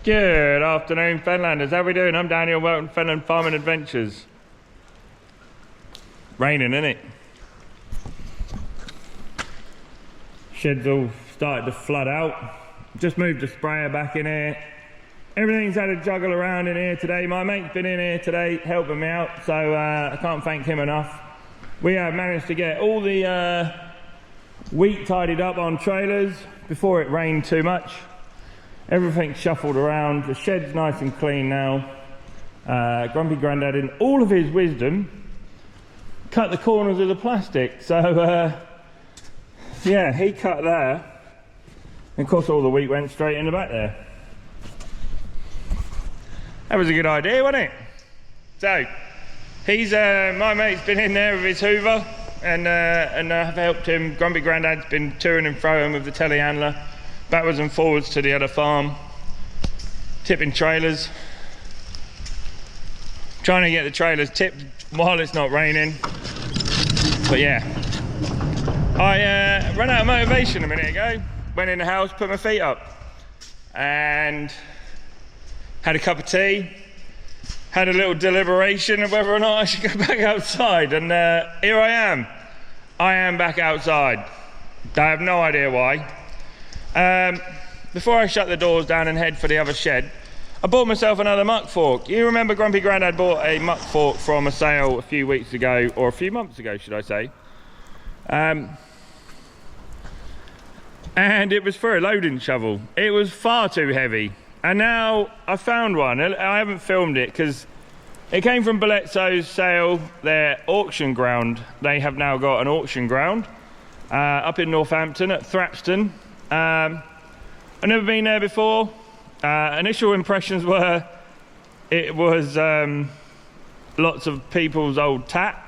Good afternoon, Fenlanders. How we doing? I'm Daniel. Welcome to Fenland Farming Adventures. Raining, isn't it? Shed's all started to flood out. Just moved the sprayer back in here. Everything's had a juggle around in here today. My mate's been in here today helping me out, so I can't thank him enough. We have managed to get all the wheat tidied up on trailers before it rained too much. Everything's shuffled around. The shed's nice and clean now. Grumpy Grandad, in all of his wisdom, cut the corners of the plastic. So yeah, he cut there. And of course all the wheat went straight in the back there. That was a good idea, wasn't it? So, he's my mate's been in there with his hoover, and I've helped him. Grumpy Grandad's been toing and froing with the telehandler, backwards and forwards to the other farm, tipping trailers, trying to get the trailers tipped while it's not raining. But yeah, I ran out of motivation a minute ago. Went in the house, put my feet up, and had a cup of tea, had a little deliberation of whether or not I should go back outside, and here I am. I am back outside. I have no idea why. Before I shut the doors down and head for the other shed, I bought myself another muck fork. You remember Grumpy Grandad bought a muck fork from a sale a few weeks ago, or a few months ago, should I say. And it was for a loading shovel. It was far too heavy. And now I found one. I haven't filmed it because it came from Bledsoe's sale, their auction ground. They have now got an auction ground up in Northampton at Thrapston. I've never been there before. Initial impressions were it was lots of people's old tat.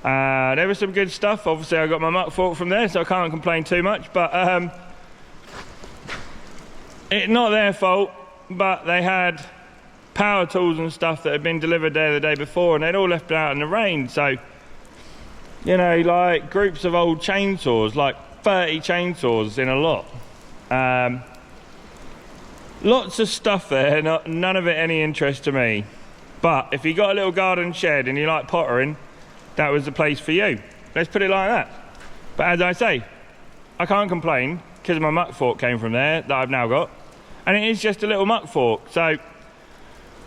There was some good stuff. Obviously I got my muck fork from there, so I can't complain too much, but it's not their fault, but they had power tools and stuff that had been delivered there the day before, and they'd all left out in the rain. So, you know, like groups of old chainsaws, like 30 chainsaws in a lot. Lots of stuff there, none of it any interest to me. But if you got a little garden shed and you like pottering, that was the place for you. Let's put it like that. But as I say, I can't complain because my muck fork came from there that I've now got. And it is just a little muck fork. So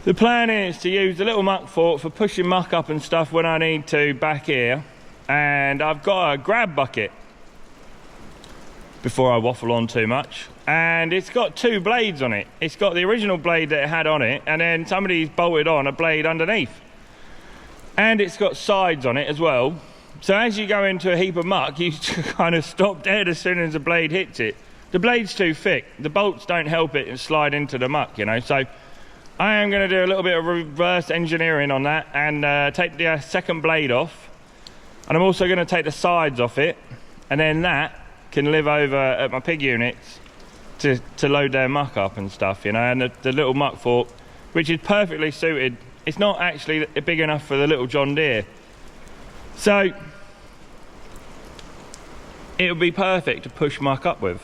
the plan is to use the little muck fork for pushing muck up and stuff when I need to back here. And I've got a grab bucket, before I waffle on too much. And it's got two blades on it. It's got the original blade that it had on it, and then somebody's bolted on a blade underneath. And it's got sides on it as well. So as you go into a heap of muck, you kind of stop dead as soon as the blade hits it. The blade's too thick. The bolts don't help it and slide into the muck, you know. So I am going to do a little bit of reverse engineering on that and take the second blade off. And I'm also going to take the sides off it. And then that can live over at my pig units to load their muck up and stuff, you know. And the little muck fork, which is perfectly suited. It's not actually big enough for the little John Deere. So it would be perfect to push muck up with.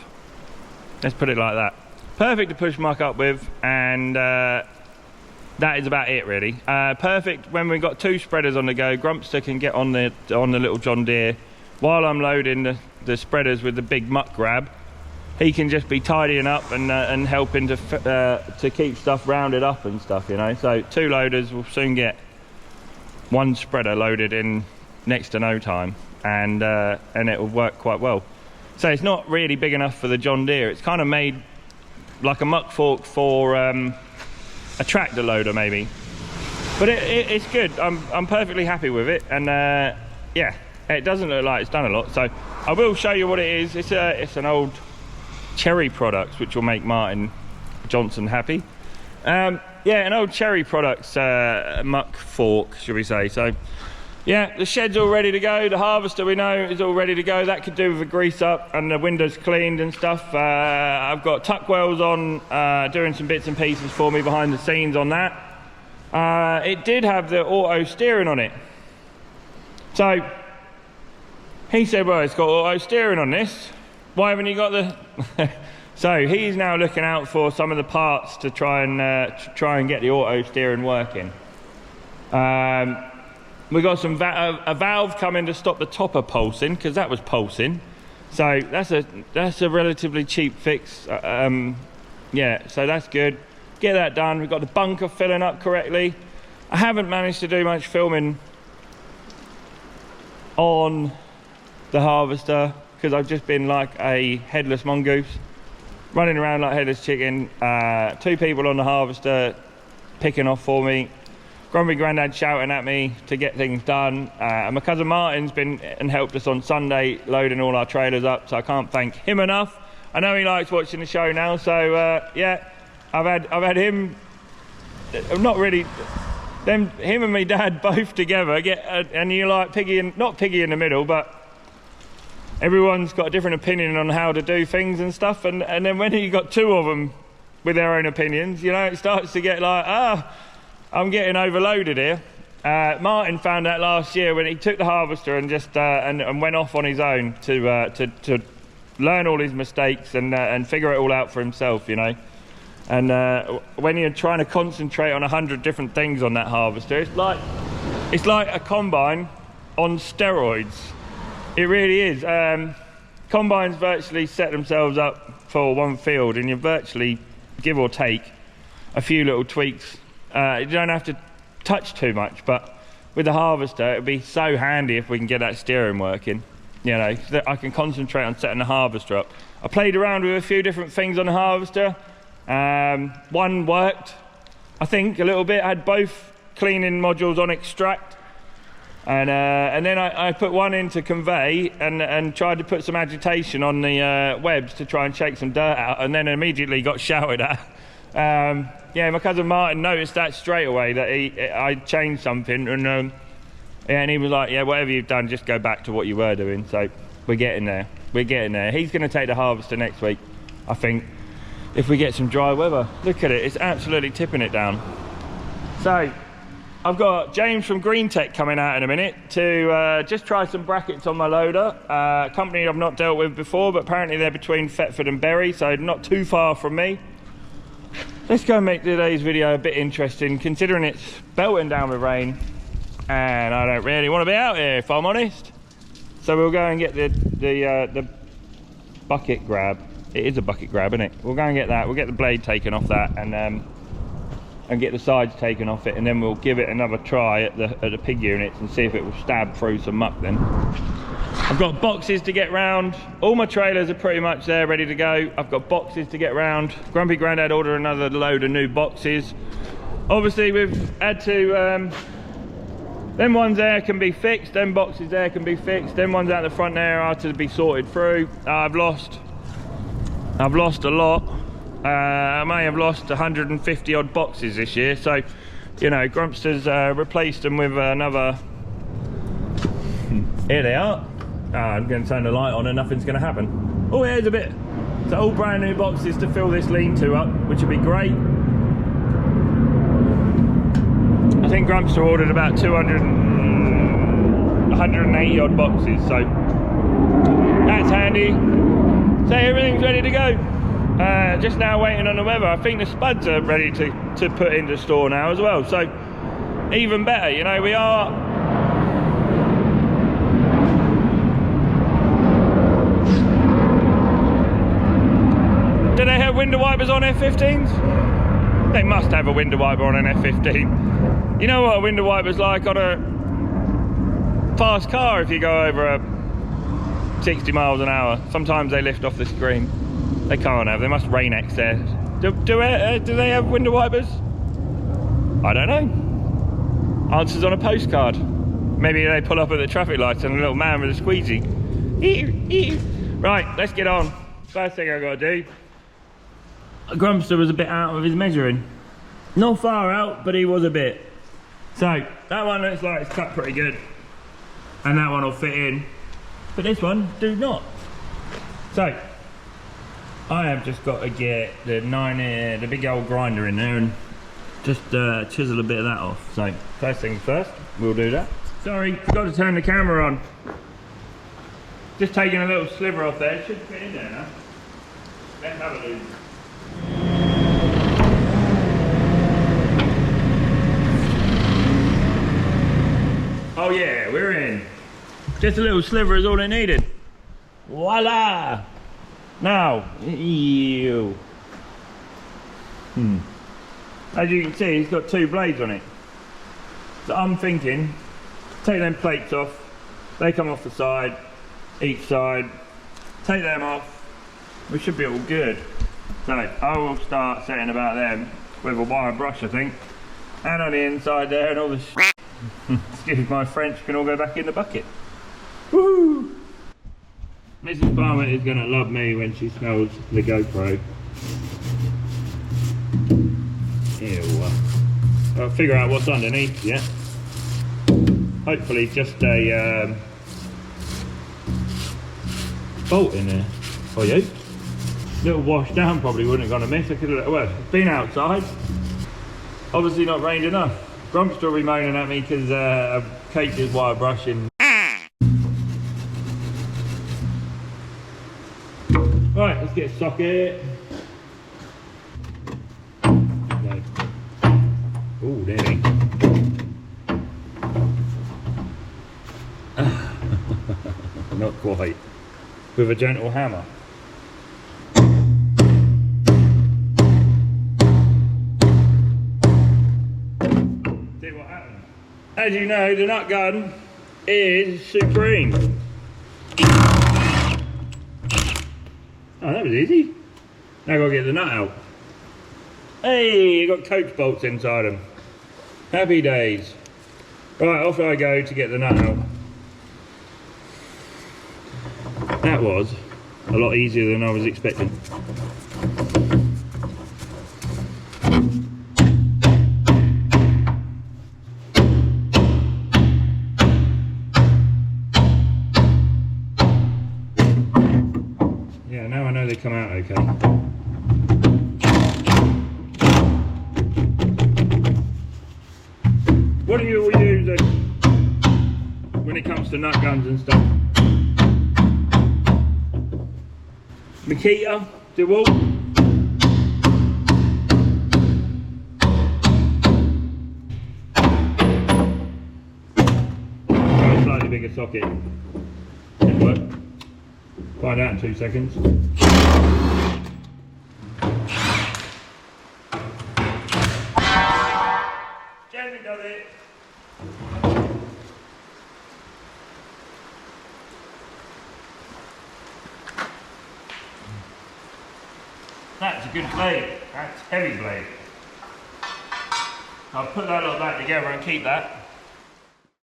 Let's put it like that. Perfect to push muck up with, and that is about it really. Perfect when we've got two spreaders on the go. Grumpster can get on the little John Deere while I'm loading the spreaders with the big muck grab. He can just be tidying up and helping to keep stuff rounded up and stuff, you know. So two loaders will soon get one spreader loaded in next to no time, and it will work quite well. So it's not really big enough for the John Deere. It's kind of made like a muck fork for a tractor loader maybe, but it's good. I'm perfectly happy with it, and yeah, it doesn't look like it's done a lot. So I will show you what it is. It's an old Cherry Products, which will make Martin Johnson happy. Yeah, an old Cherry Products muck fork, should we say. So yeah, the shed's all ready to go. The harvester, we know, is all ready to go. That could do with a grease up and the windows cleaned and stuff. I've got tuck wells on, doing some bits and pieces for me behind the scenes on that. It did have the auto steering on it. So he said, well, it's got auto steering on this. Why haven't you got the So he's now looking out for some of the parts to try and get the auto steering working. We got some a valve coming to stop the topper pulsing, because that was pulsing. So that's a relatively cheap fix. Yeah, so that's good. Get that done. We've got the bunker filling up correctly. I haven't managed to do much filming on the harvester because I've just been like a headless mongoose, running around like headless chicken. 2 people on the harvester picking off for me. Grumpy Grandad shouting at me to get things done. And my cousin Martin's been and helped us on Sunday loading all our trailers up, so I can't thank him enough. I know he likes watching the show now, so yeah, I've had him, not really, him and me dad both together and you're like not piggy in the middle, but everyone's got a different opinion on how to do things and stuff, and then when you got 2 of them with their own opinions, you know, it starts to get like, I'm getting overloaded here. Martin found out last year when he took the harvester and just and went off on his own to learn all his mistakes and figure it all out for himself, you know. And when you're trying to concentrate on 100 different things on that harvester, it's like a combine on steroids. It really is. Combines virtually set themselves up for one field, and you virtually, give or take, a few little tweaks. You don't have to touch too much, but with the harvester, it'd be so handy if we can get that steering working. You know, so that I can concentrate on setting the harvester up. I played around with a few different things on the harvester. One worked, I think, a little bit. I had both cleaning modules on extract, and then I put one into convey and tried to put some agitation on the webs to try and shake some dirt out, and then immediately got shouted at. Yeah, my cousin Martin noticed that straight away, that I changed something, and he was like, yeah, whatever you've done, just go back to what you were doing. So we're getting there. He's going to take the harvester next week, I think, if we get some dry weather. Look at it, it's absolutely tipping it down. So I've got James from Green Tech coming out in a minute to just try some brackets on my loader. A company I've not dealt with before, but apparently they're between Thetford and Bury, so not too far from me. Let's go and make today's video a bit interesting, considering it's belting down with rain and I don't really want to be out here, if I'm honest. So we'll go and get the bucket grab. It is a bucket grab, isn't it? We'll go and get that. We'll get the blade taken off that and get the sides taken off it, and then we'll give it another try at the pig units and see if it will stab through some muck then. I've got boxes to get round. All my trailers are pretty much there, ready to go. I've got boxes to get round. Grumpy Grandad ordered another load of new boxes. Obviously we've had to, them ones there can be fixed, them boxes there can be fixed, them ones out the front there are to be sorted through. I've lost a lot. I may have lost 150 odd boxes this year, so you know, Grumpster's replaced them with another. Here they are. I'm going to turn the light on and nothing's going to happen. Oh, here's a bit. So all brand new boxes to fill this lean-to up, which would be great. I think Grumpster ordered about 180 odd boxes, so that's handy. So everything's ready to go. Just now waiting on the weather. I think the spuds are ready to put into store now as well, so even better. You know, we are. Do they have window wipers on F15s? They must have a window wiper on an F15. You know what a window wiper's like on a fast car if you go over 60 miles an hour. Sometimes they lift off the screen. They can't have, they must Rain-X there. Do they have window wipers? I don't know. Answers on a postcard. Maybe they pull up at the traffic lights and a little man with a squeegee. Right, let's get on. First thing I gotta do. Grumpster was a bit out of his measuring. Not far out, but he was a bit. So, that one looks like it's cut pretty good. And that one will fit in. But this one, do not. So, I have just got to get the big old grinder in there and just chisel a bit of that off. So, first things first, we'll do that. Sorry, forgot to turn the camera on. Just taking a little sliver off there, it should fit in there now. Let's have a look. Oh yeah, we're in. Just a little sliver is all it needed. Voila! Now, ew. As you can see, it's got 2 blades on it. So I'm thinking, take them plates off. They come off the side, each side. Take them off. We should be all good. So I will start setting about them with a wire brush, I think. And on the inside there, and all the excuse my French, can all go back in the bucket. Woo! Mrs. Palmer is going to love me when she smells the GoPro. Ew. I'll figure out what's underneath yet. Hopefully just a bolt in there. Oh yeah. Little wash down probably wouldn't have gone amiss. I could have, well, it's been outside. Obviously not rained enough. Grump's still be moaning at me because I've caked his wire brush in. Right, let's get a socket. Oh, there we go. Not quite. With a gentle hammer. See what happens. As you know, the nut gun is supreme. Oh, that was easy. Now I've got to get the nut out. Hey, you got coach bolts inside them. Happy days. Right, off I go to get the nut out. That was a lot easier than I was expecting. Yeah, now I know they come out okay. What do you all use when it comes to nut guns and stuff? Makita, DeWalt. Oh, slightly bigger socket. Didn't work. Find out in 2 seconds. Jeremy does it. That's a good blade. That's heavy blade. I'll put that lot back together and keep that.